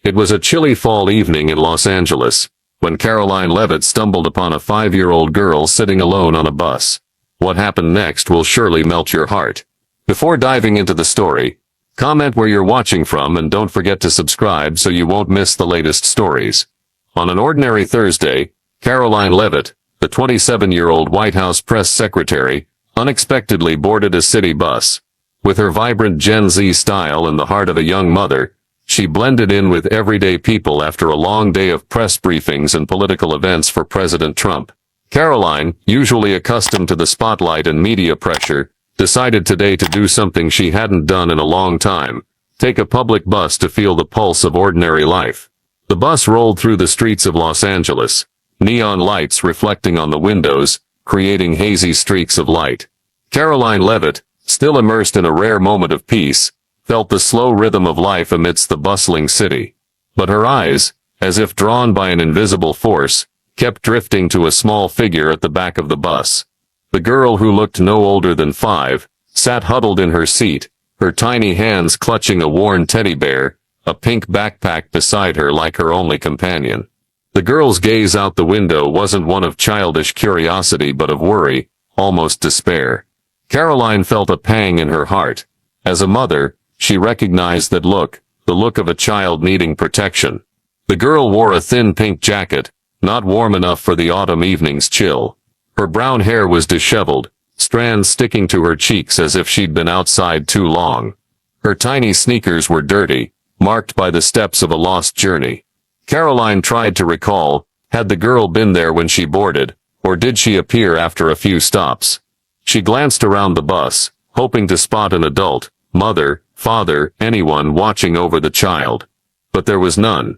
It was a chilly fall evening in Los Angeles, when Karoline Leavitt stumbled upon a 5-year-old girl sitting alone on a bus. What happened next will surely melt your heart. Before diving into the story, comment where you're watching from and don't forget to subscribe so you won't miss the latest stories. On an ordinary Thursday, Karoline Leavitt, the 27-year-old White House press secretary, unexpectedly boarded a city bus. With her vibrant Gen Z style and the heart of a young mother, she blended in with everyday people after a long day of press briefings and political events for President Trump. Karoline, usually accustomed to the spotlight and media pressure, decided today to do something she hadn't done in a long time: take a public bus to feel the pulse of ordinary life. The bus rolled through the streets of Los Angeles, neon lights reflecting on the windows, creating hazy streaks of light. Karoline Leavitt, still immersed in a rare moment of peace, felt the slow rhythm of life amidst the bustling city. But her eyes, as if drawn by an invisible force, kept drifting to a small figure at the back of the bus. The girl, who looked no older than 5, sat huddled in her seat, her tiny hands clutching a worn teddy bear, a pink backpack beside her like her only companion. The girl's gaze out the window wasn't one of childish curiosity but of worry, almost despair. Karoline felt a pang in her heart. As a mother, she recognized that look, the look of a child needing protection. The girl wore a thin pink jacket, not warm enough for the autumn evening's chill. Her brown hair was disheveled, strands sticking to her cheeks as if she'd been outside too long. Her tiny sneakers were dirty, marked by the steps of a lost journey. Karoline tried to recall, had the girl been there when she boarded, or did she appear after a few stops? She glanced around the bus, hoping to spot an adult, mother, father, anyone watching over the child. But there was none.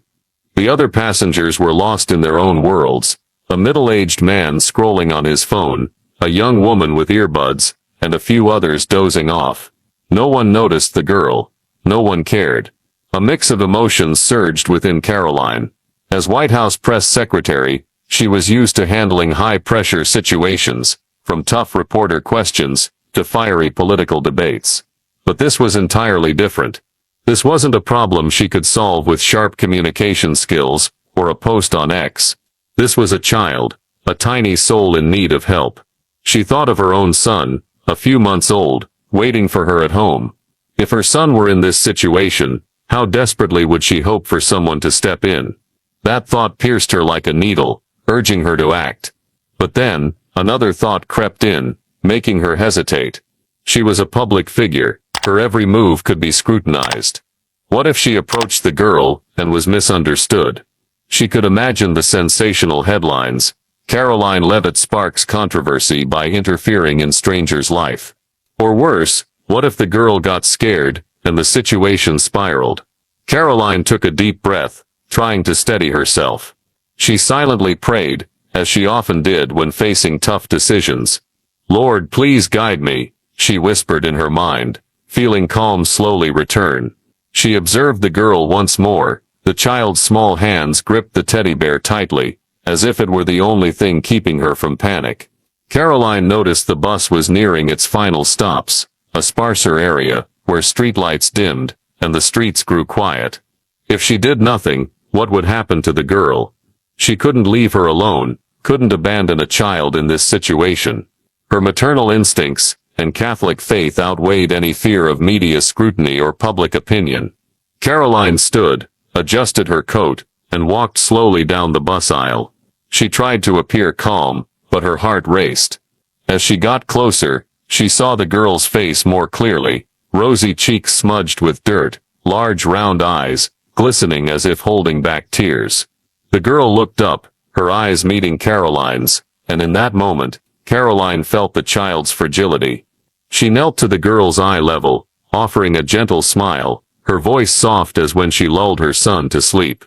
The other passengers were lost in their own worlds: a middle-aged man scrolling on his phone, a young woman with earbuds, and a few others dozing off. No one noticed the girl. No one cared. A mix of emotions surged within Karoline. As White House press secretary, she was used to handling high-pressure situations, from tough reporter questions to fiery political debates. But this was entirely different. This wasn't a problem she could solve with sharp communication skills or a post on X. This was a child, a tiny soul in need of help. She thought of her own son, a few months old, waiting for her at home. If her son were in this situation, how desperately would she hope for someone to step in? That thought pierced her like a needle, urging her to act. But then, another thought crept in, making her hesitate. She was a public figure. Her every move could be scrutinized. What if she approached the girl and was misunderstood? She could imagine the sensational headlines: Karoline Leavitt sparks controversy by interfering in stranger's life. Or worse, what if the girl got scared and the situation spiraled? Karoline took a deep breath, trying to steady herself. She silently prayed, as she often did when facing tough decisions. "Lord, please guide me," she whispered in her mind, feeling calm slowly return. She observed the girl once more. The child's small hands gripped the teddy bear tightly, as if it were the only thing keeping her from panic. Karoline noticed the bus was nearing its final stops, a sparser area, where streetlights dimmed, and the streets grew quiet. If she did nothing, what would happen to the girl? She couldn't leave her alone, couldn't abandon a child in this situation. Her maternal instincts and Catholic faith outweighed any fear of media scrutiny or public opinion. Karoline stood, adjusted her coat, and walked slowly down the bus aisle. She tried to appear calm, but her heart raced. As she got closer, she saw the girl's face more clearly: rosy cheeks smudged with dirt, large round eyes, glistening as if holding back tears. The girl looked up, her eyes meeting Karoline's, and in that moment, Karoline felt the child's fragility. She knelt to the girl's eye level, offering a gentle smile, her voice soft as when she lulled her son to sleep.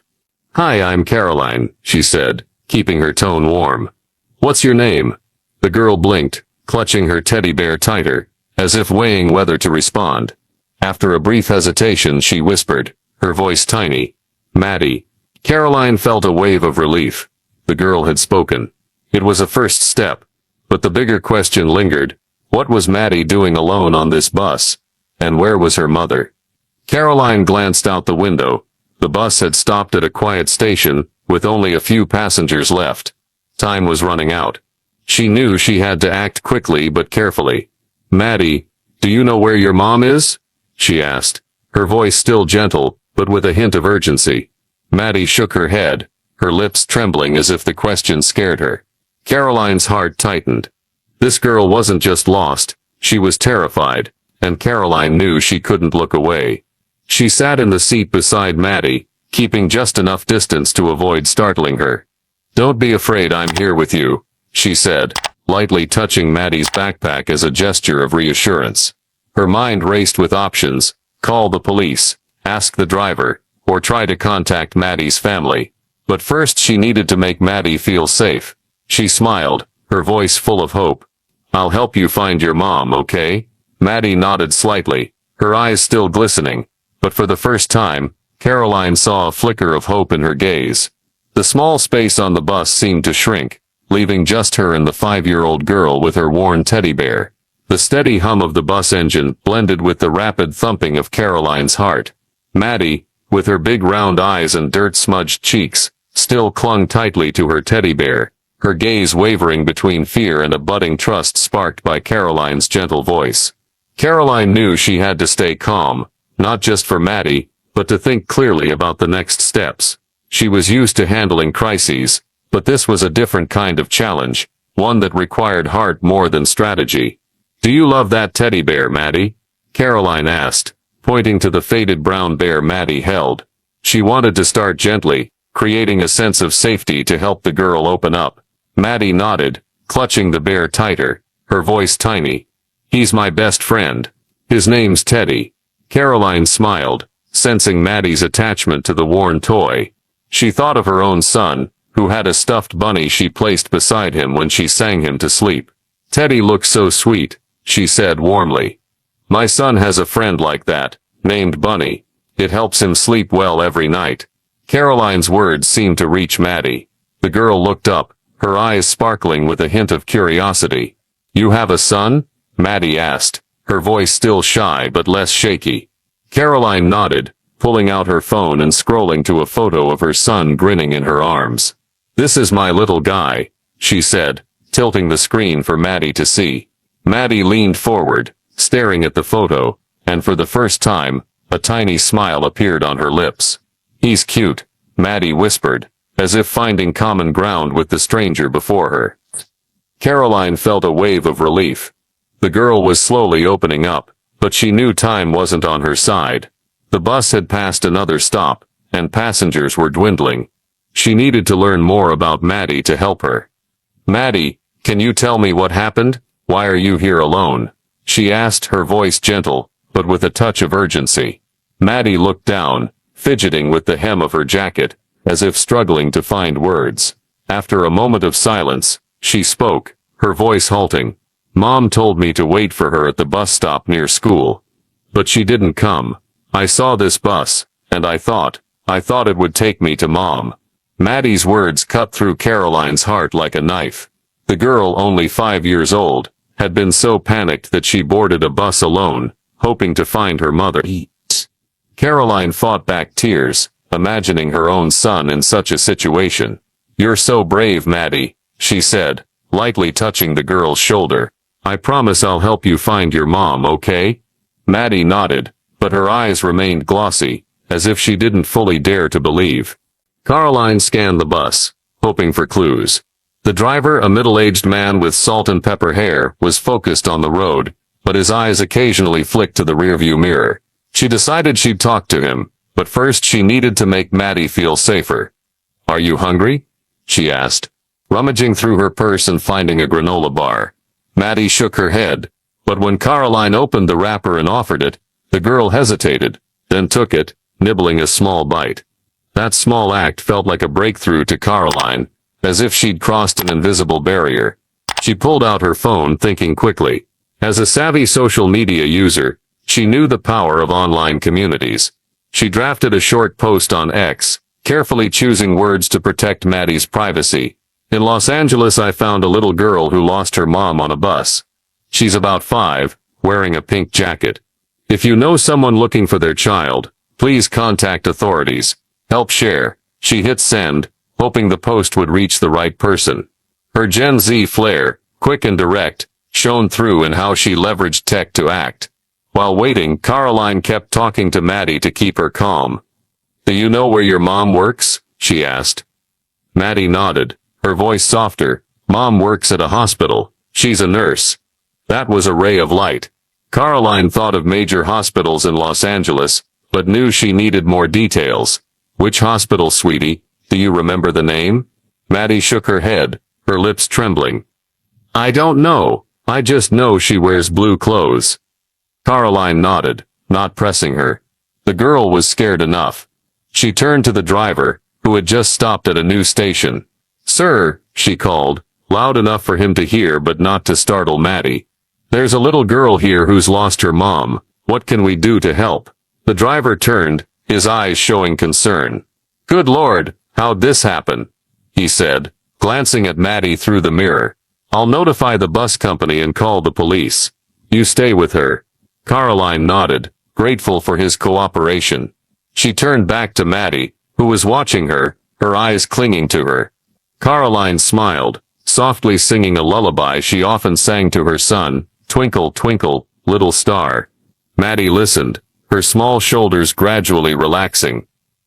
"Hi, I'm Karoline," she said, keeping her tone warm. "What's your name?" The girl blinked, clutching her teddy bear tighter, as if weighing whether to respond. After a brief hesitation, she whispered, her voice tiny, "Maddie." Karoline felt a wave of relief. The girl had spoken. It was a first step. But the bigger question lingered. What was Maddie doing alone on this bus? And where was her mother? Karoline glanced out the window. The bus had stopped at a quiet station, with only a few passengers left. Time was running out. She knew she had to act quickly but carefully. "Maddie, do you know where your mom is?" she asked, her voice still gentle, but with a hint of urgency. Maddie shook her head, her lips trembling as if the question scared her. Karoline's heart tightened. This girl wasn't just lost, she was terrified, and Karoline knew she couldn't look away. She sat in the seat beside Maddie, keeping just enough distance to avoid startling her. "Don't be afraid, I'm here with you," she said, lightly touching Maddie's backpack as a gesture of reassurance. Her mind raced with options: call the police, ask the driver, or try to contact Maddie's family. But first she needed to make Maddie feel safe. She smiled, her voice full of hope. "I'll help you find your mom, okay?" Maddie nodded slightly, her eyes still glistening, but for the first time, Karoline saw a flicker of hope in her gaze. The small space on the bus seemed to shrink, leaving just her and the 5-year-old girl with her worn teddy bear. The steady hum of the bus engine blended with the rapid thumping of Karoline's heart. Maddie, with her big round eyes and dirt-smudged cheeks, still clung tightly to her teddy bear, her gaze wavering between fear and a budding trust sparked by Karoline's gentle voice. Karoline knew she had to stay calm, not just for Maddie, but to think clearly about the next steps. She was used to handling crises, but this was a different kind of challenge, one that required heart more than strategy. "Do you love that teddy bear, Maddie?" Karoline asked, pointing to the faded brown bear Maddie held. She wanted to start gently, creating a sense of safety to help the girl open up. Maddie nodded, clutching the bear tighter, her voice tiny. "He's my best friend. His name's Teddy." Karoline smiled, sensing Maddie's attachment to the worn toy. She thought of her own son, who had a stuffed bunny she placed beside him when she sang him to sleep. "Teddy looks so sweet," she said warmly. "My son has a friend like that, named Bunny. It helps him sleep well every night." Karoline's words seemed to reach Maddie. The girl looked up, her eyes sparkling with a hint of curiosity. "You have a son?" Maddie asked, her voice still shy but less shaky. Karoline nodded, pulling out her phone and scrolling to a photo of her son grinning in her arms. "This is my little guy," she said, tilting the screen for Maddie to see. Maddie leaned forward, staring at the photo, and for the first time, a tiny smile appeared on her lips. "He's cute," Maddie whispered, as if finding common ground with the stranger before her. Karoline felt a wave of relief. The girl was slowly opening up, but she knew time wasn't on her side. The bus had passed another stop, and passengers were dwindling. She needed to learn more about Maddie to help her. "Maddie, can you tell me what happened? Why are you here alone?" she asked, her voice gentle, but with a touch of urgency. Maddie looked down, fidgeting with the hem of her jacket, as if struggling to find words. After a moment of silence, she spoke, her voice halting. "Mom told me to wait for her at the bus stop near school. But she didn't come. I saw this bus, and I thought it would take me to Mom." Maddie's words cut through Karoline's heart like a knife. The girl, only 5 years old, had been so panicked that she boarded a bus alone, hoping to find her mother. Karoline fought back tears, imagining her own son in such a situation. "You're so brave, Maddie," she said, lightly touching the girl's shoulder. "I promise I'll help you find your mom, okay?" Maddie nodded, but her eyes remained glossy, as if she didn't fully dare to believe. Karoline scanned the bus, hoping for clues. The driver, a middle-aged man with salt and pepper hair, was focused on the road, but his eyes occasionally flicked to the rearview mirror. She decided she'd talk to him, but first she needed to make Maddie feel safer. "Are you hungry?" she asked, rummaging through her purse and finding a granola bar. Maddie shook her head, but when Karoline opened the wrapper and offered it, the girl hesitated, then took it, nibbling a small bite. That small act felt like a breakthrough to Karoline, as if she'd crossed an invisible barrier. She pulled out her phone, thinking quickly. As a savvy social media user, she knew the power of online communities. She drafted a short post on X, carefully choosing words to protect Maddie's privacy. "In Los Angeles, I found a little girl who lost her mom on a bus. She's about 5, wearing a pink jacket. If you know someone looking for their child, please contact authorities. Help share. She hit send, hoping the post would reach the right person. Her Gen Z flair, quick and direct, shone through in how she leveraged tech to act. While waiting, Karoline kept talking to Maddie to keep her calm. Do you know where your mom works? She asked. Maddie nodded, her voice softer. Mom works at a hospital. She's a nurse. That was a ray of light. Karoline thought of major hospitals in Los Angeles, but knew she needed more details. Which hospital, sweetie? Do you remember the name? Maddie shook her head, her lips trembling. I don't know. I just know she wears blue clothes. Karoline nodded, not pressing her. The girl was scared enough. She turned to the driver, who had just stopped at a new station. Sir, she called, loud enough for him to hear but not to startle Maddie. There's a little girl here who's lost her mom. What can we do to help? The driver turned, his eyes showing concern. Good Lord, how'd this happen? He said, glancing at Maddie through the mirror. I'll notify the bus company and call the police. You stay with her. Karoline nodded, grateful for his cooperation. She turned back to Maddie, who was watching her, her eyes clinging to her. Karoline smiled, softly singing a lullaby she often sang to her son, Twinkle, twinkle, little star. Maddie listened, her small shoulders gradually relaxing.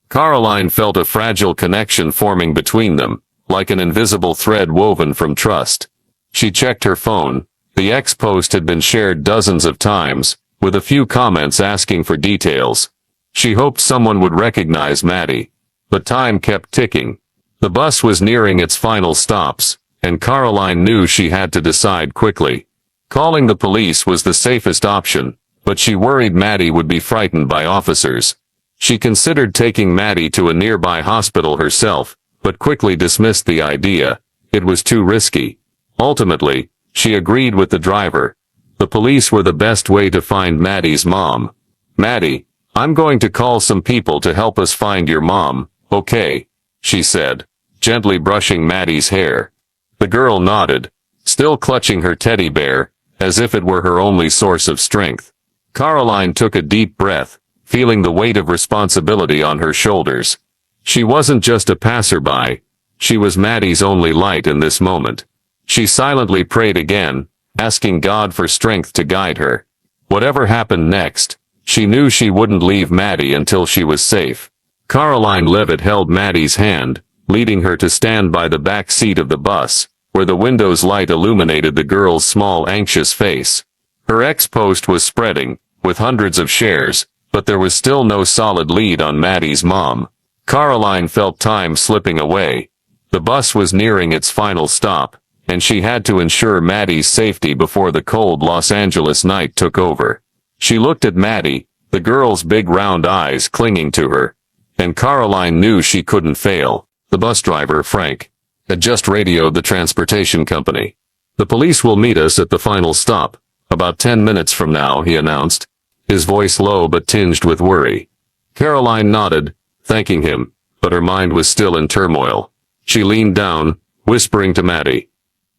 Karoline felt a fragile connection forming between them, like an invisible thread woven from trust. She checked her phone. The X post had been shared dozens of times, with a few comments asking for details. She hoped someone would recognize Maddie. But time kept ticking. The bus was nearing its final stops, and Karoline knew she had to decide quickly. Calling the police was the safest option, but she worried Maddie would be frightened by officers. She considered taking Maddie to a nearby hospital herself, but quickly dismissed the idea. It was too risky. Ultimately, she agreed with the driver. The police were the best way to find Maddie's mom. Maddie, I'm going to call some people to help us find your mom, okay? She said, gently brushing Maddie's hair. The girl nodded, still clutching her teddy bear, as if it were her only source of strength. Karoline took a deep breath, feeling the weight of responsibility on her shoulders. She wasn't just a passerby. She was Maddie's only light in this moment. She silently prayed again, asking God for strength to guide her. Whatever happened next, she knew she wouldn't leave Maddie until she was safe. Karoline Leavitt held Maddie's hand, leading her to stand by the back seat of the bus, where the window's light illuminated the girl's small anxious face. Her X-post was spreading, with hundreds of shares, but there was still no solid lead on Maddie's mom. Karoline felt time slipping away. The bus was nearing its final stop, and she had to ensure Maddie's safety before the cold Los Angeles night took over. She looked at Maddie, the girl's big round eyes clinging to her, and Karoline knew she couldn't fail. The bus driver, Frank, had just radioed the transportation company. The police will meet us at the final stop, about 10 minutes from now, he announced, his voice low but tinged with worry. Karoline nodded, thanking him, but her mind was still in turmoil. She leaned down, whispering to Maddie.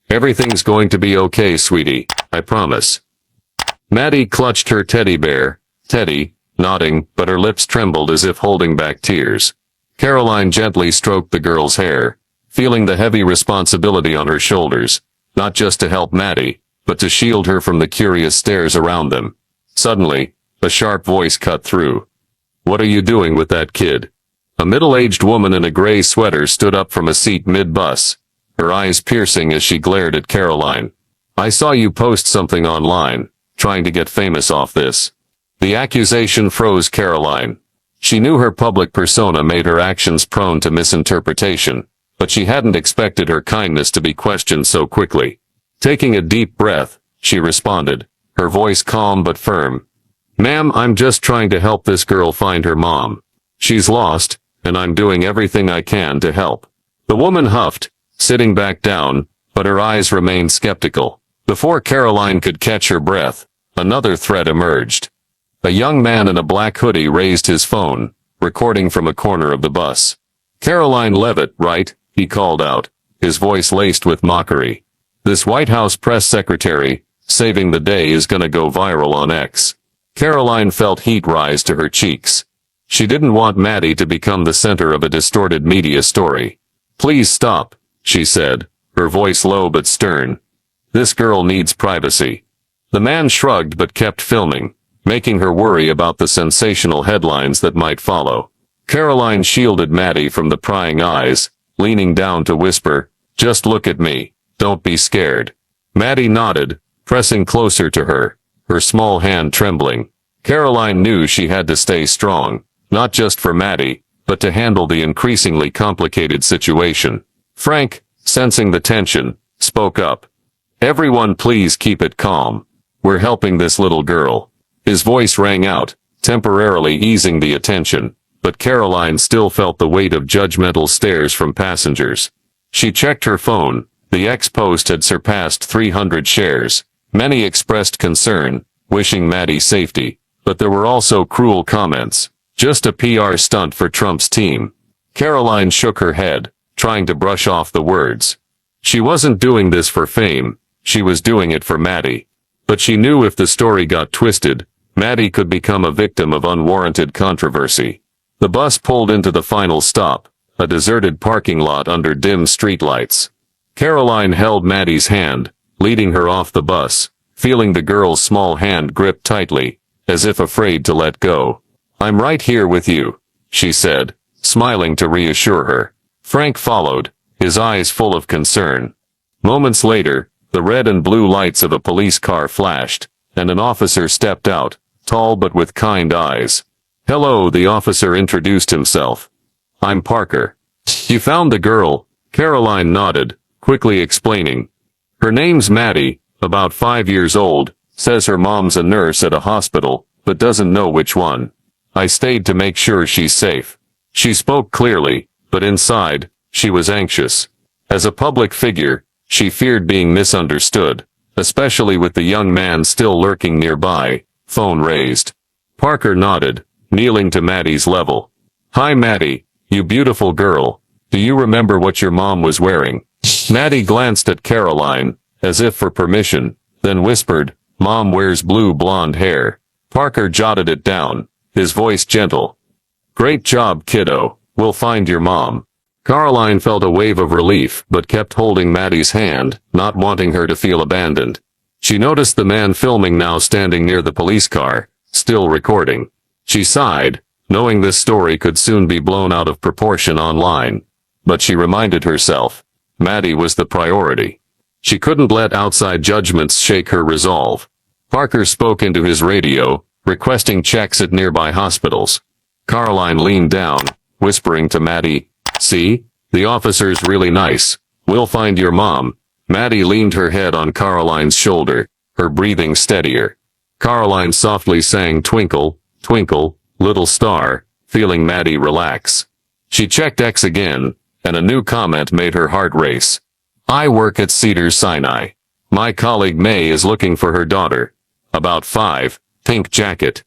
Everything's going to be okay, sweetie, I promise. Maddie clutched her teddy bear, Teddy, nodding, but her lips trembled as if holding back tears. Karoline gently stroked the girl's hair, feeling the heavy responsibility on her shoulders, not just to help Maddie, but to shield her from the curious stares around them. Suddenly, a sharp voice cut through. What are you doing with that kid? A middle-aged woman in a gray sweater stood up from a seat mid-bus, her eyes piercing as she glared at Karoline. I saw you post something online, trying to get famous off this. The accusation froze Karoline. She knew her public persona made her actions prone to misinterpretation, but she hadn't expected her kindness to be questioned so quickly. Taking a deep breath, she responded, her voice calm but firm. Ma'am, I'm just trying to help this girl find her mom. She's lost, and I'm doing everything I can to help. The woman huffed, sitting back down, but her eyes remained skeptical. Before Karoline could catch her breath, another threat emerged. A young man in a black hoodie raised his phone, recording from a corner of the bus. Karoline Leavitt, right? He called out, his voice laced with mockery. This White House press secretary, saving the day, is gonna go viral on X. Karoline felt heat rise to her cheeks. She didn't want Maddie to become the center of a distorted media story. "Please stop," she said, her voice low but stern. "This girl needs privacy." The man shrugged but kept filming, making her worry about the sensational headlines that might follow. Karoline shielded Maddie from the prying eyes, leaning down to whisper, "Just look at me. Don't be scared." Maddie nodded, pressing closer to her, her small hand trembling. Karoline knew she had to stay strong, not just for Maddie, but to handle the increasingly complicated situation. Frank, sensing the tension, spoke up. "Everyone please keep it calm. We're helping this little girl." His voice rang out, temporarily easing the attention, but Karoline still felt the weight of judgmental stares from passengers. She checked her phone. The X-post had surpassed 300 shares. Many expressed concern, wishing Maddie safety, but there were also cruel comments. Just a PR stunt for Trump's team. Karoline shook her head, trying to brush off the words. She wasn't doing this for fame, she was doing it for Maddie. But she knew if the story got twisted, Maddie could become a victim of unwarranted controversy. The bus pulled into the final stop, a deserted parking lot under dim streetlights. Karoline held Maddie's hand, leading her off the bus, feeling the girl's small hand grip tightly, as if afraid to let go. "I'm right here with you," she said, smiling to reassure her. Frank followed, his eyes full of concern. Moments later, the red and blue lights of a police car flashed, and an officer stepped out, tall but with kind eyes. "Hello," the officer introduced himself. "I'm Parker." "You found the girl?" Karoline nodded, quickly explaining. "Her name's Maddie, about 5 years old, says her mom's a nurse at a hospital, but doesn't know which one. I stayed to make sure she's safe." She spoke clearly, but inside, she was anxious. As a public figure, she feared being misunderstood, especially with the young man still lurking nearby, phone raised. Parker nodded, kneeling to Maddie's level. "Hi Maddie, you beautiful girl. Do you remember what your mom was wearing?" Maddie glanced at Karoline, as if for permission, then whispered, "Mom wears blue blonde hair." Parker jotted it down, his voice gentle. "Great job, kiddo. We'll find your mom." Karoline felt a wave of relief but kept holding Maddie's hand, not wanting her to feel abandoned. She noticed the man filming now standing near the police car, still recording. She sighed, knowing this story could soon be blown out of proportion online. But she reminded herself, Maddie was the priority. She couldn't let outside judgments shake her resolve. Parker spoke into his radio, requesting checks at nearby hospitals. Karoline leaned down, whispering to Maddie, "See? The officer's really nice. We'll find your mom." Maddie leaned her head on Karoline's shoulder, her breathing steadier. Karoline softly sang "Twinkle, Twinkle, Little Star," feeling Maddie relax. She checked X again, and a new comment made her heart race. "I work at Cedars-Sinai. My colleague May is looking for her daughter. About 5, pink jacket."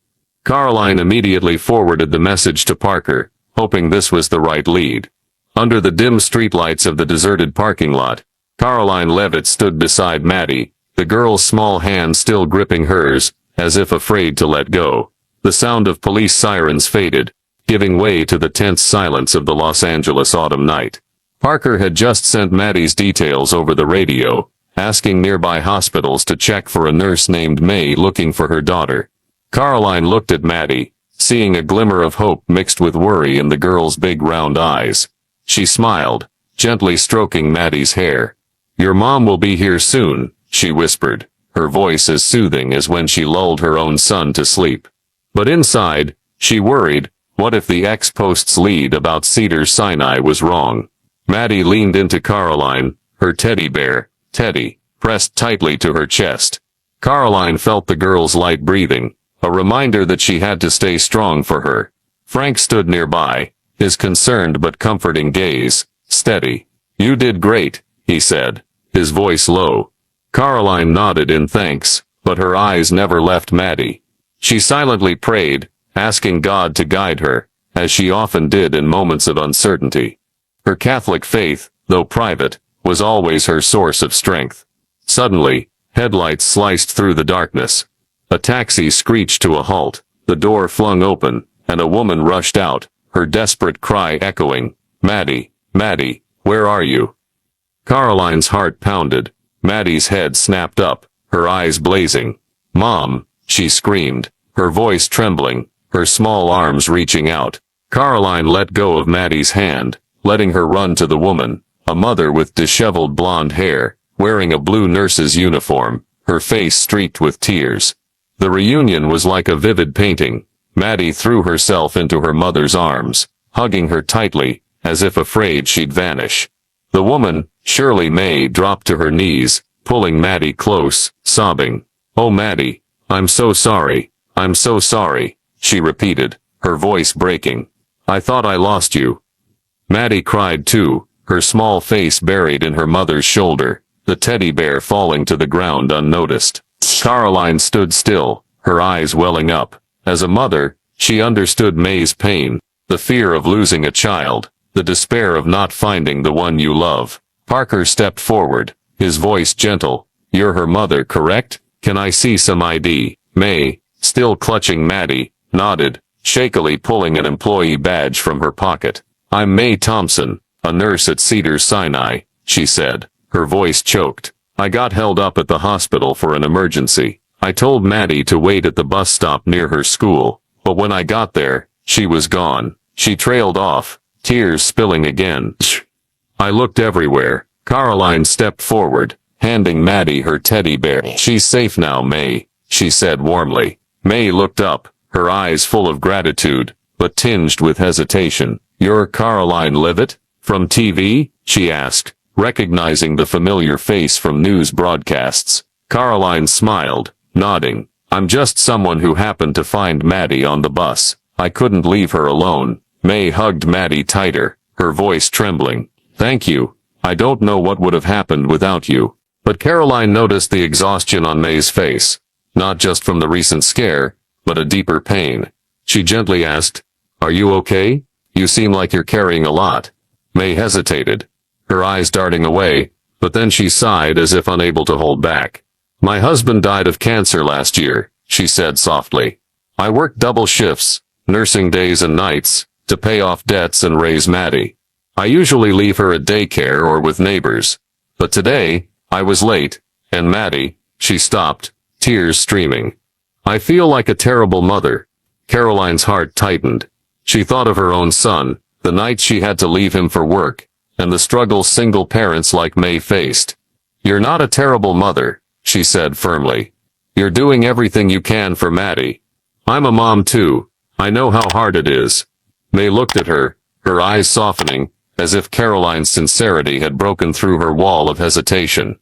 Karoline immediately forwarded the message to Parker, hoping this was the right lead. Under the dim streetlights of the deserted parking lot, Karoline Leavitt stood beside Maddie, the girl's small hand still gripping hers, as if afraid to let go. The sound of police sirens faded, giving way to the tense silence of the Los Angeles autumn night. Parker had just sent Maddie's details over the radio, asking nearby hospitals to check for a nurse named May looking for her daughter. Karoline looked at Maddie, seeing a glimmer of hope mixed with worry in the girl's big round eyes. She smiled, gently stroking Maddie's hair. "Your mom will be here soon," she whispered, her voice as soothing as when she lulled her own son to sleep. But inside, she worried, what if the X-post's lead about Cedars-Sinai was wrong? Maddie leaned into Karoline, her teddy bear, Teddy, pressed tightly to her chest. Karoline felt the girl's light breathing, a reminder that she had to stay strong for her. Frank stood nearby, his concerned but comforting gaze steady. "You did great," he said, his voice low. Karoline nodded in thanks, but her eyes never left Maddie. She silently prayed, asking God to guide her, as she often did in moments of uncertainty. Her Catholic faith, though private, was always her source of strength. Suddenly, headlights sliced through the darkness. A taxi screeched to a halt, the door flung open, and a woman rushed out, her desperate cry echoing, "Maddie, Maddie, where are you?" Karoline's heart pounded. Maddie's head snapped up, her eyes blazing. "Mom," she screamed, her voice trembling, her small arms reaching out. Karoline let go of Maddie's hand, letting her run to the woman, a mother with disheveled blonde hair, wearing a blue nurse's uniform, her face streaked with tears. The reunion was like a vivid painting. Maddie threw herself into her mother's arms, hugging her tightly, as if afraid she'd vanish. The woman, Shirley May, dropped to her knees, pulling Maddie close, sobbing. "Oh Maddie, I'm so sorry, I'm so sorry," she repeated, her voice breaking. "I thought I lost you." Maddie cried too, her small face buried in her mother's shoulder, the teddy bear falling to the ground unnoticed. Karoline stood still, her eyes welling up. As a mother, she understood May's pain, the fear of losing a child, the despair of not finding the one you love. Parker stepped forward, his voice gentle. "You're her mother, correct? Can I see some ID?" May, still clutching Maddie, nodded, shakily pulling an employee badge from her pocket. "I'm May Thompson, a nurse at Cedars-Sinai," she said, her voice choked. "I got held up at the hospital for an emergency. I told Maddie to wait at the bus stop near her school, but when I got there, she was gone." She trailed off, tears spilling again. I looked everywhere. Karoline stepped forward, handing Maddie her teddy bear. "She's safe now, May," she said warmly. May looked up, her eyes full of gratitude, but tinged with hesitation. "You're Karoline Leavitt? From TV?" she asked, recognizing the familiar face from news broadcasts. Karoline smiled, nodding. "I'm just someone who happened to find Maddie on the bus. I couldn't leave her alone." May hugged Maddie tighter, her voice trembling. "Thank you. I don't know what would have happened without you." But Karoline noticed the exhaustion on May's face, not just from the recent scare, but a deeper pain. She gently asked, "Are you okay? You seem like you're carrying a lot." May hesitated, her eyes darting away, but then she sighed as if unable to hold back. "My husband died of cancer last year," she said softly. "I worked double shifts, nursing days and nights, to pay off debts and raise Maddie. I usually leave her at daycare or with neighbors. But today, I was late, and Maddie," she stopped, tears streaming. "I feel like a terrible mother." Karoline's heart tightened. She thought of her own son, the nights she had to leave him for work, and the struggles single parents like May faced. "You're not a terrible mother," she said firmly. "You're doing everything you can for Maddie. I'm a mom too. I know how hard it is." May looked at her, her eyes softening, as if Karoline's sincerity had broken through her wall of hesitation.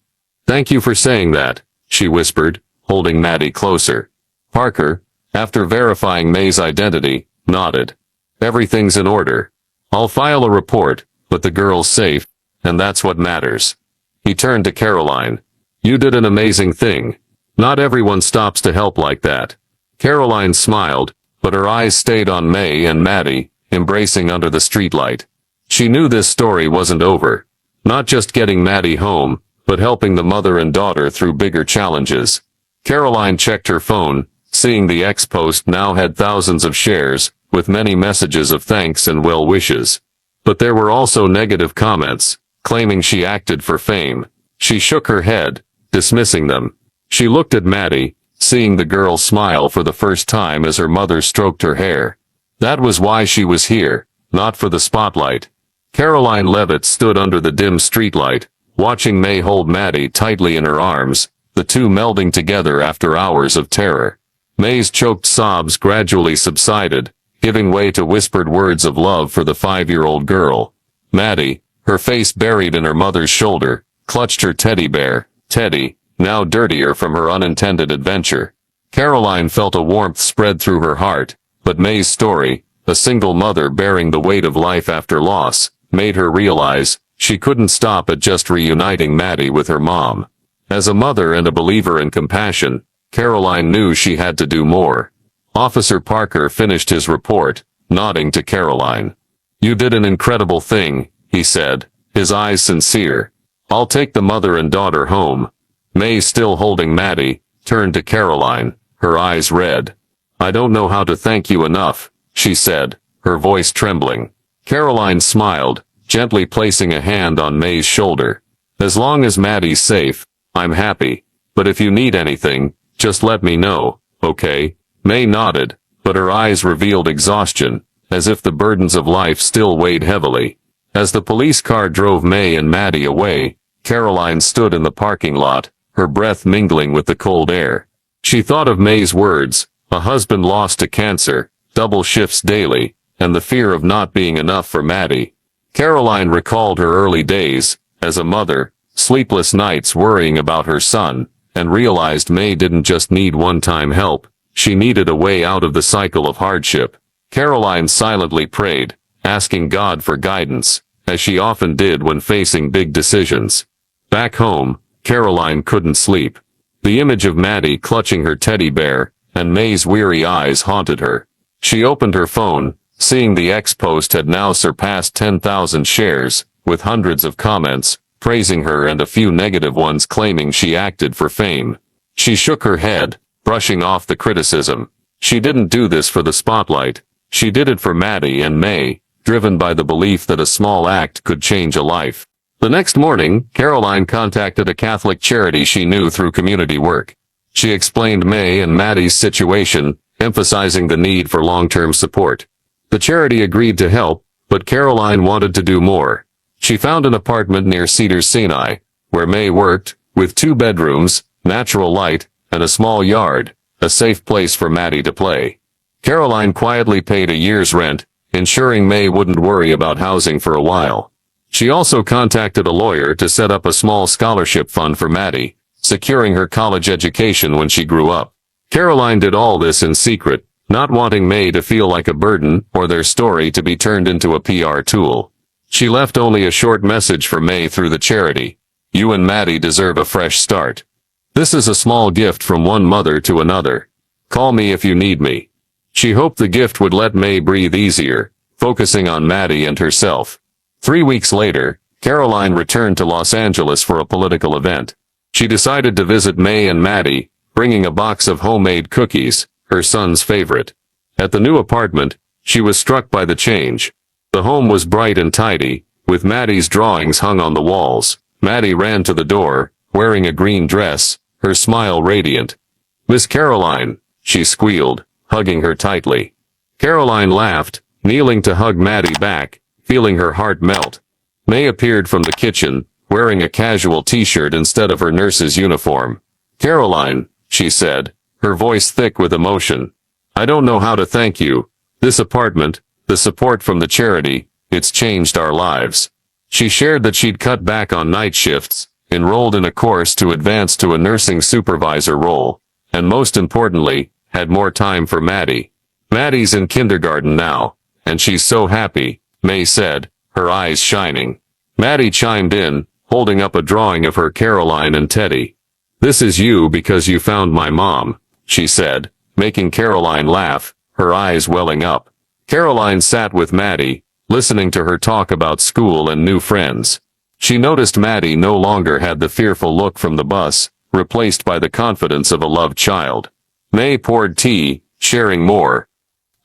"Thank you for saying that," she whispered, holding Maddie closer. Parker, after verifying May's identity, nodded. "Everything's in order. I'll file a report, but the girl's safe, and that's what matters." He turned to Karoline. "You did an amazing thing. Not everyone stops to help like that." Karoline smiled, but her eyes stayed on May and Maddie, embracing under the streetlight. She knew this story wasn't over. Not just getting Maddie home, but helping the mother and daughter through bigger challenges. Karoline checked her phone, seeing the ex-post now had thousands of shares, with many messages of thanks and well wishes. But there were also negative comments, claiming she acted for fame. She shook her head, dismissing them. She looked at Maddie, seeing the girl smile for the first time as her mother stroked her hair. That was why she was here, not for the spotlight. Karoline Leavitt stood under the dim streetlight, watching May hold Maddie tightly in her arms, the two melding together after hours of terror. May's choked sobs gradually subsided, giving way to whispered words of love for the 5-year-old girl. Maddie, her face buried in her mother's shoulder, clutched her teddy bear, Teddy, now dirtier from her unintended adventure. Karoline felt a warmth spread through her heart, but May's story, a single mother bearing the weight of life after loss, made her realize she couldn't stop at just reuniting Maddie with her mom. As a mother and a believer in compassion, Karoline knew she had to do more. Officer Parker finished his report, nodding to Karoline. "You did an incredible thing," he said, his eyes sincere. "I'll take the mother and daughter home." May, still holding Maddie, turned to Karoline, her eyes red. "I don't know how to thank you enough," she said, her voice trembling. Karoline smiled, gently placing a hand on May's shoulder. As long as Maddie's safe, I'm happy. But if you need anything, just let me know, okay? May nodded, but her eyes revealed exhaustion, as if the burdens of life still weighed heavily. As the police car drove May and Maddie away, Karoline stood in the parking lot, her breath mingling with the cold air. She thought of May's words, a husband lost to cancer, double shifts daily, and the fear of not being enough for Maddie. Karoline recalled her early days, as a mother, sleepless nights worrying about her son, and realized May didn't just need one-time help, she needed a way out of the cycle of hardship. Karoline silently prayed, asking God for guidance, as she often did when facing big decisions. Back home, Karoline couldn't sleep. The image of Maddie clutching her teddy bear, and May's weary eyes haunted her. She opened her phone, seeing the X post had now surpassed 10,000 shares, with hundreds of comments, praising her and a few negative ones claiming she acted for fame. She shook her head, brushing off the criticism. She didn't do this for the spotlight. She did it for Maddie and May, driven by the belief that a small act could change a life. The next morning, Karoline contacted a Catholic charity she knew through community work. She explained May and Maddie's situation, emphasizing the need for long-term support. The charity agreed to help, but Karoline wanted to do more. She found an apartment near Cedars-Sinai, where May worked, with 2 bedrooms, natural light, and a small yard, a safe place for Maddie to play. Karoline quietly paid a year's rent, ensuring May wouldn't worry about housing for a while. She also contacted a lawyer to set up a small scholarship fund for Maddie, securing her college education when she grew up. Karoline did all this in secret, not wanting May to feel like a burden or their story to be turned into a PR tool. She left only a short message for May through the charity. You and Maddie deserve a fresh start. This is a small gift from one mother to another. Call me if you need me. She hoped the gift would let May breathe easier, focusing on Maddie and herself. 3 weeks later, Karoline returned to Los Angeles for a political event. She decided to visit May and Maddie, bringing a box of homemade cookies, her son's favorite. At the new apartment, she was struck by the change. The home was bright and tidy, with Maddie's drawings hung on the walls. Maddie ran to the door, wearing a green dress, her smile radiant. "Miss Karoline," she squealed, hugging her tightly. Karoline laughed, kneeling to hug Maddie back, feeling her heart melt. May appeared from the kitchen, wearing a casual t-shirt instead of her nurse's uniform. "Karoline," she said, her voice thick with emotion. "I don't know how to thank you. This apartment, the support from the charity, it's changed our lives." She shared that she'd cut back on night shifts, enrolled in a course to advance to a nursing supervisor role, and most importantly, had more time for Maddie. "Maddie's in kindergarten now, and she's so happy," May said, her eyes shining. Maddie chimed in, holding up a drawing of her Karoline and Teddy. "This is you because you found my mom," she said, making Karoline laugh, her eyes welling up. Karoline sat with Maddie, listening to her talk about school and new friends. She noticed Maddie no longer had the fearful look from the bus, replaced by the confidence of a loved child. May poured tea, sharing more.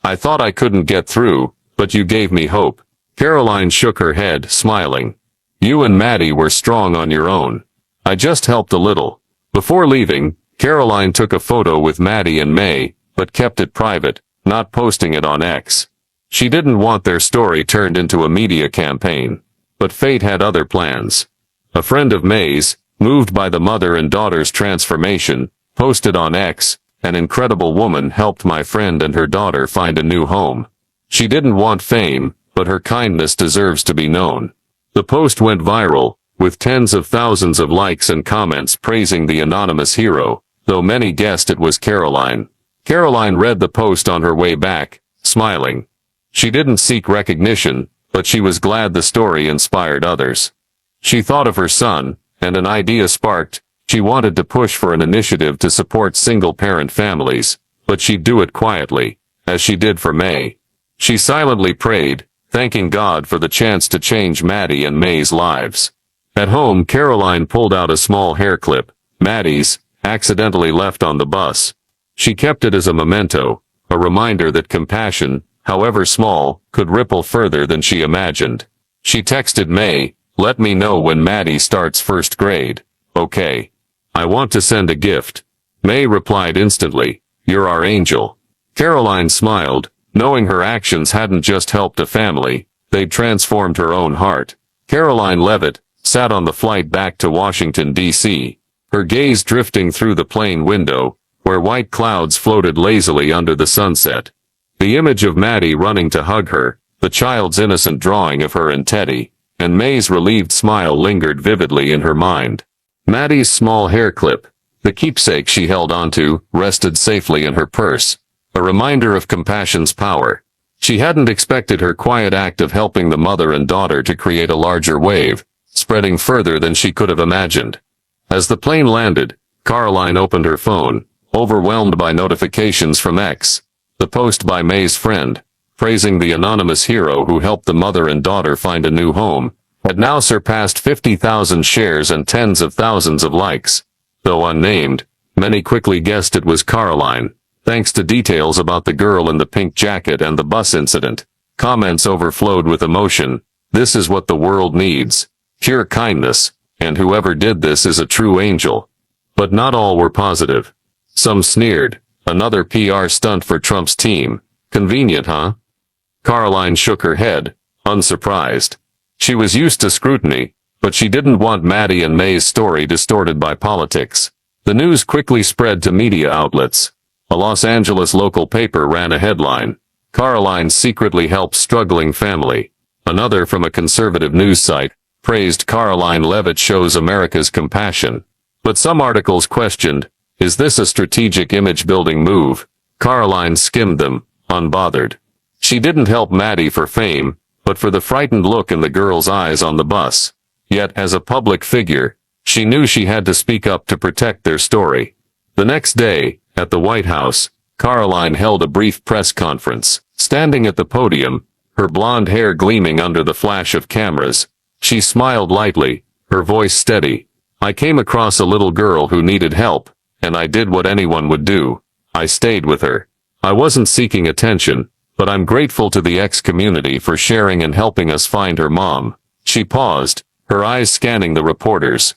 "I thought I couldn't get through, but you gave me hope." Karoline shook her head, smiling. "You and Maddie were strong on your own. I just helped a little." Before leaving, Karoline took a photo with Maddie and May, but kept it private, not posting it on X. She didn't want their story turned into a media campaign. But fate had other plans. A friend of May's, moved by the mother and daughter's transformation, posted on X, "An incredible woman helped my friend and her daughter find a new home. She didn't want fame, but her kindness deserves to be known." The post went viral, with tens of thousands of likes and comments praising the anonymous hero, though many guessed it was Karoline. Karoline read the post on her way back, smiling. She didn't seek recognition, but she was glad the story inspired others. She thought of her son, and an idea sparked. She wanted to push for an initiative to support single-parent families, but she'd do it quietly, as she did for May. She silently prayed, thanking God for the chance to change Maddie and May's lives. At home, Karoline pulled out a small hair clip, Maddie's, accidentally left on the bus. She kept it as a memento, a reminder that compassion, however small, could ripple further than she imagined. She texted May, "Let me know when Maddie starts first grade. Okay. I want to send a gift." May replied instantly, "You're our angel." Karoline smiled, knowing her actions hadn't just helped a family, they'd transformed her own heart. Karoline Leavitt sat on the flight back to Washington, D.C., her gaze drifting through the plane window, where white clouds floated lazily under the sunset. The image of Maddie running to hug her, the child's innocent drawing of her and Teddy, and May's relieved smile lingered vividly in her mind. Maddie's small hair clip, the keepsake she held onto, rested safely in her purse, a reminder of compassion's power. She hadn't expected her quiet act of helping the mother and daughter to create a larger wave, spreading further than she could have imagined. As the plane landed, Karoline opened her phone, overwhelmed by notifications from X. The post by May's friend, praising the anonymous hero who helped the mother and daughter find a new home, had now surpassed 50,000 shares and tens of thousands of likes. Though unnamed, many quickly guessed it was Karoline, thanks to details about the girl in the pink jacket and the bus incident. Comments overflowed with emotion. "This is what the world needs. Pure kindness, and whoever did this is a true angel." But not all were positive. Some sneered, "Another PR stunt for Trump's team. Convenient, huh?" Karoline shook her head, unsurprised. She was used to scrutiny, but she didn't want Maddie and May's story distorted by politics. The news quickly spread to media outlets. A Los Angeles local paper ran a headline, "Karoline secretly helps struggling family." Another from a conservative news site praised Karoline Leavitt shows America's compassion. But some articles questioned, is this a strategic image-building move? Karoline skimmed them, unbothered. She didn't help Maddie for fame, but for the frightened look in the girl's eyes on the bus. Yet, as a public figure, she knew she had to speak up to protect their story. The next day, at the White House, Karoline held a brief press conference. Standing at the podium, her blonde hair gleaming under the flash of cameras, she smiled lightly, her voice steady. "I came across a little girl who needed help, and I did what anyone would do. I stayed with her. I wasn't seeking attention, but I'm grateful to the X community for sharing and helping us find her mom." She paused, her eyes scanning the reporters.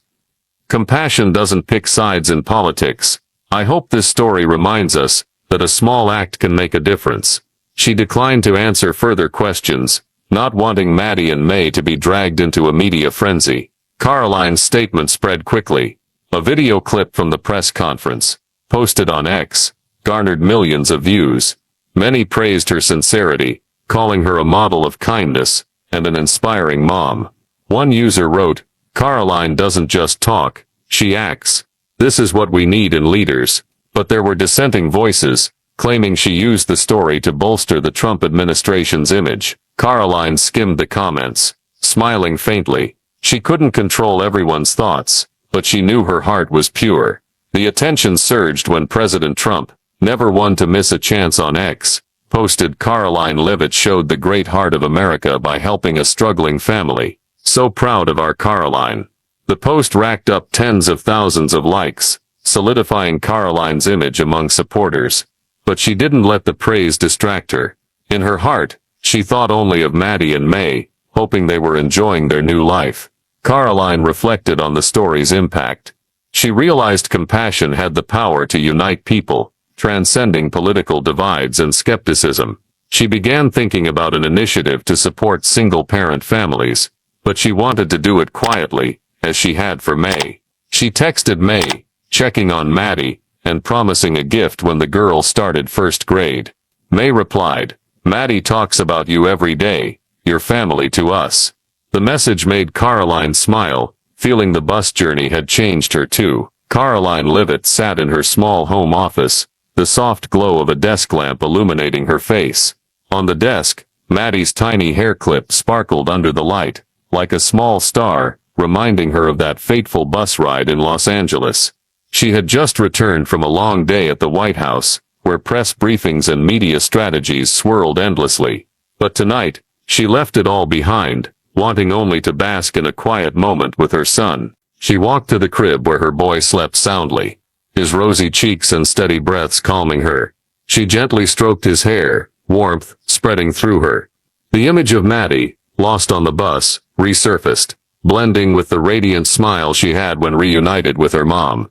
Compassion doesn't pick sides in politics. I hope this story reminds us that a small act can make a difference. She declined to answer further questions, not wanting Maddie and May to be dragged into a media frenzy. Karoline's statement spread quickly. A video clip from the press conference, posted on X, garnered millions of views. Many praised her sincerity, calling her a model of kindness and an inspiring mom. One user wrote, "Karoline doesn't just talk, she acts. This is what we need in leaders." But there were dissenting voices, claiming she used the story to bolster the Trump administration's image. Karoline skimmed the comments, smiling faintly. She couldn't control everyone's thoughts, but she knew her heart was pure. The attention surged when President Trump, never one to miss a chance on X, posted, "Karoline Leavitt showed the great heart of America by helping a struggling family. So proud of our Karoline." The post racked up tens of thousands of likes, solidifying Karoline's image among supporters. But she didn't let the praise distract her. In her heart, she thought only of Maddie and May, hoping they were enjoying their new life. Karoline reflected on the story's impact. She realized compassion had the power to unite people, transcending political divides and skepticism. She began thinking about an initiative to support single-parent families, but she wanted to do it quietly, as she had for May. She texted May, checking on Maddie, and promising a gift when the girl started first grade. May replied, "Maddie talks about you every day, your family to us." The message made Karoline smile, feeling the bus journey had changed her too. Karoline Leavitt sat in her small home office, the soft glow of a desk lamp illuminating her face. On the desk, Maddie's tiny hair clip sparkled under the light, like a small star, reminding her of that fateful bus ride in Los Angeles. She had just returned from a long day at the White House, where press briefings and media strategies swirled endlessly. But tonight, she left it all behind, wanting only to bask in a quiet moment with her son. She walked to the crib where her boy slept soundly, his rosy cheeks and steady breaths calming her. She gently stroked his hair, warmth spreading through her. The image of Maddie, lost on the bus, resurfaced, blending with the radiant smile she had when reunited with her mom.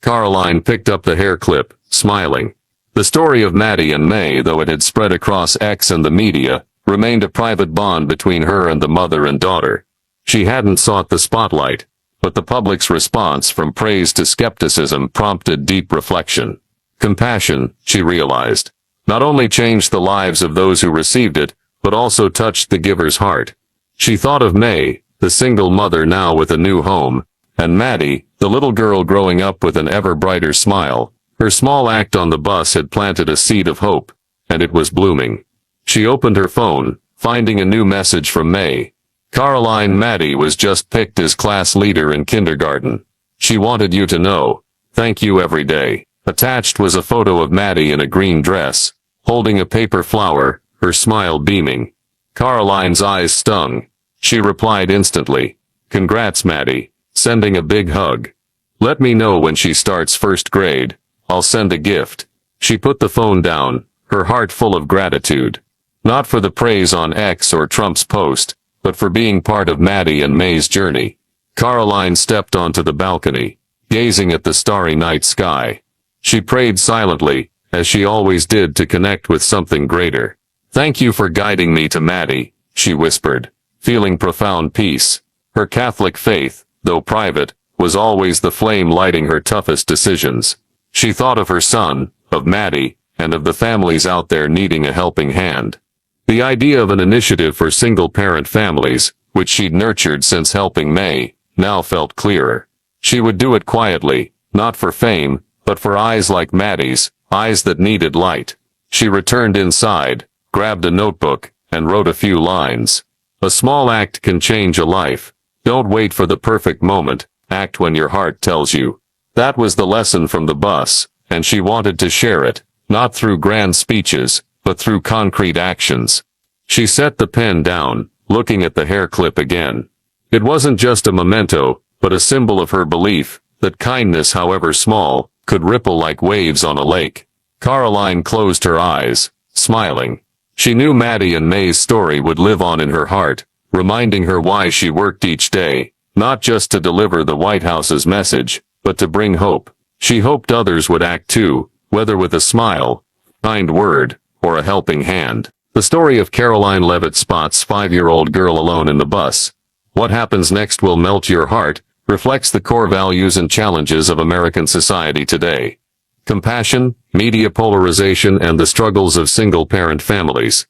Karoline picked up the hair clip, smiling. The story of Maddie and May, though it had spread across X and the media, remained a private bond between her and the mother and daughter. She hadn't sought the spotlight, but the public's response from praise to skepticism prompted deep reflection. Compassion, she realized, not only changed the lives of those who received it, but also touched the giver's heart. She thought of May, the single mother now with a new home, and Maddie, the little girl growing up with an ever brighter smile. Her small act on the bus had planted a seed of hope, and it was blooming. She opened her phone, finding a new message from May. Karoline, Maddie was just picked as class leader in kindergarten. She wanted you to know. Thank you every day. Attached was a photo of Maddie in a green dress, holding a paper flower, her smile beaming. Karoline's eyes stung. She replied instantly. Congrats, Maddie. Sending a big hug. Let me know when she starts first grade. I'll send a gift. She put the phone down, her heart full of gratitude. Not for the praise on X or Trump's post, but for being part of Maddie and May's journey. Karoline stepped onto the balcony, gazing at the starry night sky. She prayed silently, as she always did, to connect with something greater. Thank you for guiding me to Maddie, she whispered, feeling profound peace. Her Catholic faith, though private, was always the flame lighting her toughest decisions. She thought of her son, of Maddie, and of the families out there needing a helping hand. The idea of an initiative for single-parent families, which she'd nurtured since helping May, now felt clearer. She would do it quietly, not for fame, but for eyes like Maddie's, eyes that needed light. She returned inside, grabbed a notebook, and wrote a few lines. A small act can change a life. Don't wait for the perfect moment, act when your heart tells you. That was the lesson from the bus, and she wanted to share it, not through grand speeches, but through concrete actions. She set the pen down, looking at the hair clip again. It wasn't just a memento, but a symbol of her belief that kindness, however small, could ripple like waves on a lake. Karoline closed her eyes, smiling. She knew Maddie and May's story would live on in her heart, reminding her why she worked each day, not just to deliver the White House's message, but to bring hope. She hoped others would act too, whether with a smile, kind word, or a helping hand. The story of Karoline Leavitt spots 5-year-old girl alone in the bus. What happens next will melt your heart, reflects the core values and challenges of American society today. Compassion, media polarization, and the struggles of single-parent families.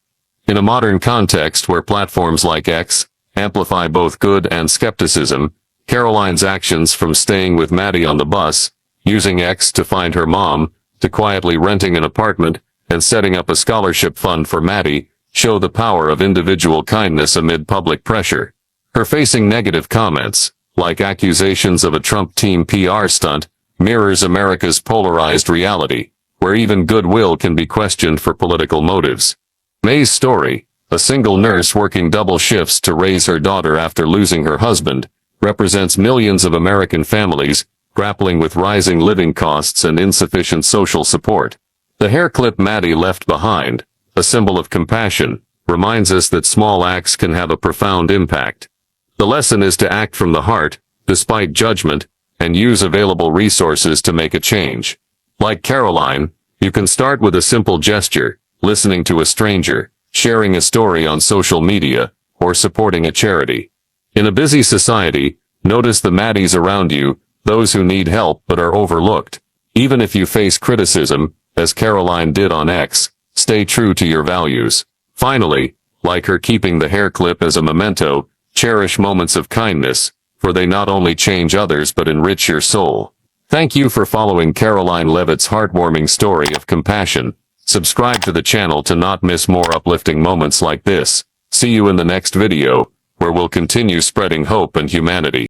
In a modern context where platforms like X amplify both good and skepticism, Karoline's actions, from staying with Maddie on the bus, using X to find her mom, to quietly renting an apartment, and setting up a scholarship fund for Maddie, show the power of individual kindness amid public pressure. Her facing negative comments, like accusations of a Trump team PR stunt, mirrors America's polarized reality, where even goodwill can be questioned for political motives. May's story, a single nurse working double shifts to raise her daughter after losing her husband, represents millions of American families grappling with rising living costs and insufficient social support. The hair clip Maddie left behind, a symbol of compassion, reminds us that small acts can have a profound impact. The lesson is to act from the heart, despite judgment, and use available resources to make a change. Like Karoline, you can start with a simple gesture, listening to a stranger, sharing a story on social media, or supporting a charity. In a busy society, notice the Maddies around you, those who need help but are overlooked. Even if you face criticism, as Karoline did on X, stay true to your values. Finally, like her keeping the hair clip as a memento, cherish moments of kindness, for they not only change others but enrich your soul. Thank you for following Karoline Leavitt's heartwarming story of compassion. Subscribe to the channel to not miss more uplifting moments like this. See you in the next video, where we'll continue spreading hope and humanity.